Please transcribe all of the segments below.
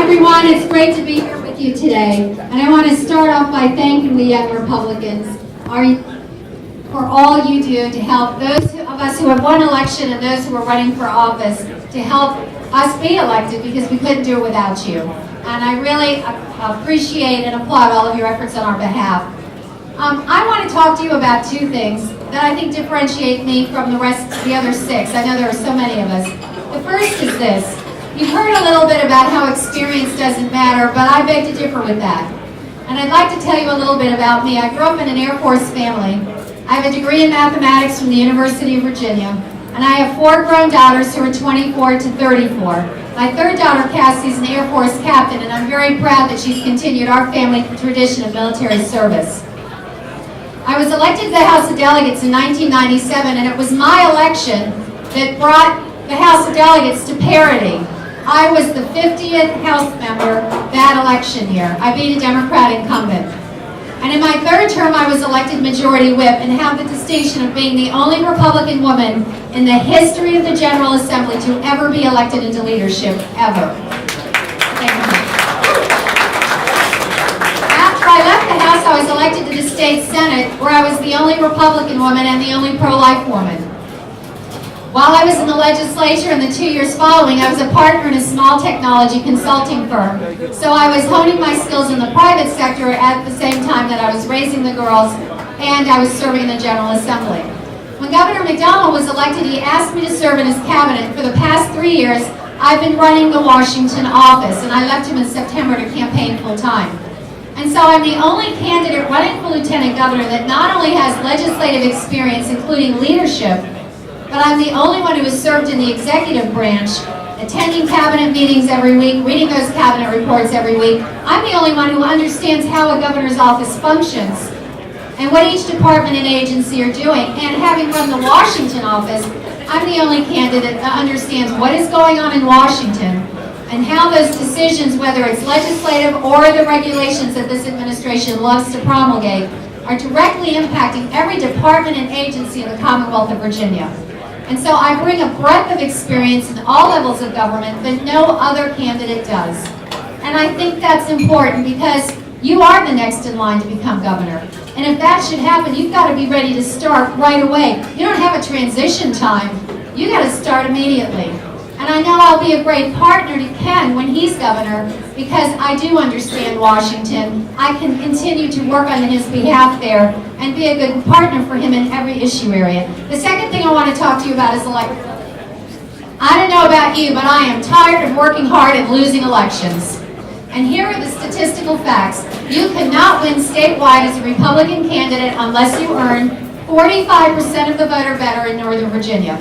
everyone. It's great to be here with you today. And I want to start off by thanking the Young Republicans for all you do to help those of us who have won election and those who are running for office to help us be elected, because we couldn't do it without you. And I really appreciate and applaud all of your efforts on our behalf. I want to talk to you about two things that I think differentiate me from the other six. I know there are so many of us. The first is this. You've heard a little bit about how experience doesn't matter, but I beg to differ with that. And I'd like to tell you a little bit about me. I grew up in an Air Force family. I have a degree in mathematics from the University of Virginia, and I have 4 grown daughters who are 24 to 34. My third daughter, Cassie, is an Air Force captain, and I'm very proud that she's continued our family tradition of military service. I was elected to the House of Delegates in 1997, and it was my election that brought the House of Delegates to parity. I was the 50th House member that election year. I beat a Democrat incumbent. And in my third term, I was elected Majority Whip and have the distinction of being the only Republican woman in the history of the General Assembly to ever be elected into leadership, ever. Thank you. After I left the House, I was elected to the state Senate, where I was the only Republican woman and the only pro-life woman. While I was in the legislature in the 2 years following, I was a partner in a small technology consulting firm. So I was honing my skills in the private sector at the same time that I was raising the girls and I was serving in the General Assembly. When Governor McDonnell was elected, he asked me to serve in his cabinet. For the past 3 years, I've been running the Washington office, and I left him in September to campaign full-time. And so I'm the only candidate running for lieutenant governor that not only has legislative experience, including leadership, but I'm the only one who has served in the executive branch, attending cabinet meetings every week, reading those cabinet reports every week. I'm the only one who understands how a governor's office functions and what each department and agency are doing. And having run the Washington office, I'm the only candidate that understands what is going on in Washington and how those decisions, whether it's legislative or the regulations that this administration loves to promulgate, are directly impacting every department and agency in the Commonwealth of Virginia. And so I bring a breadth of experience in all levels of government that no other candidate does. And I think that's important because you are the next in line to become governor. And if that should happen, you've got to be ready to start right away. You don't have a transition time. You got to start immediately. And I know I'll be a great partner to Ken when he's governor because I do understand Washington. I can continue to work on his behalf there and be a good partner for him in every issue area. The second thing I want to talk to you about is electability. I don't know about you, but I am tired of working hard and losing elections. And here are the statistical facts. You cannot win statewide as a Republican candidate unless you earn 45% of the vote or better in Northern Virginia.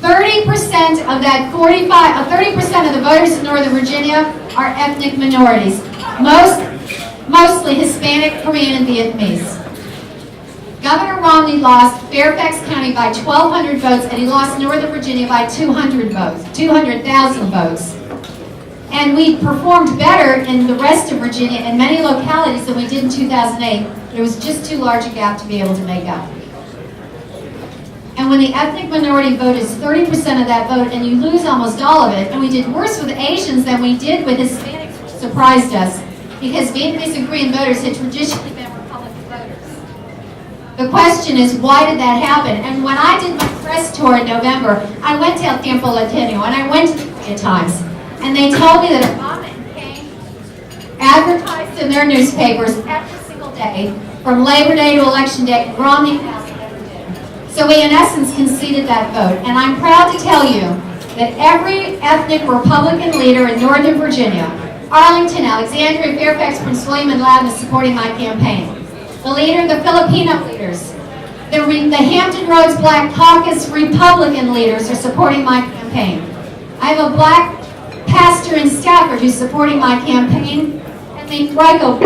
30% of that 30% of the voters in Northern Virginia are ethnic minorities, mostly Hispanic, Korean, and Vietnamese. Governor Romney lost Fairfax County by 1,200 votes, and he lost Northern Virginia by 200,000 votes. And we performed better in the rest of Virginia in many localities than we did in 2008. There was just too large a gap to be able to make up. And when the ethnic minority vote is 30% of that vote and you lose almost all of it, and we did worse with Asians than we did with Hispanics, which surprised us, because Vietnamese and Korean voters had traditionally been Republican voters. The question is, why did that happen? And when I did my press tour in November, I went to El Tiempo Latino and I went to the Korea Times, and they told me that Obama and King advertised in their newspapers every single day, from Labor Day to Election Day, and Romney passed. So we, in essence, conceded that vote. And I'm proud to tell you that every ethnic Republican leader in Northern Virginia, Arlington, Alexandria, Fairfax, Prince William, and Loudoun, is supporting my campaign. The Filipino leaders, the Hampton Roads Black Caucus Republican leaders are supporting my campaign. I have a black pastor in Stafford who's supporting my campaign, and the Rico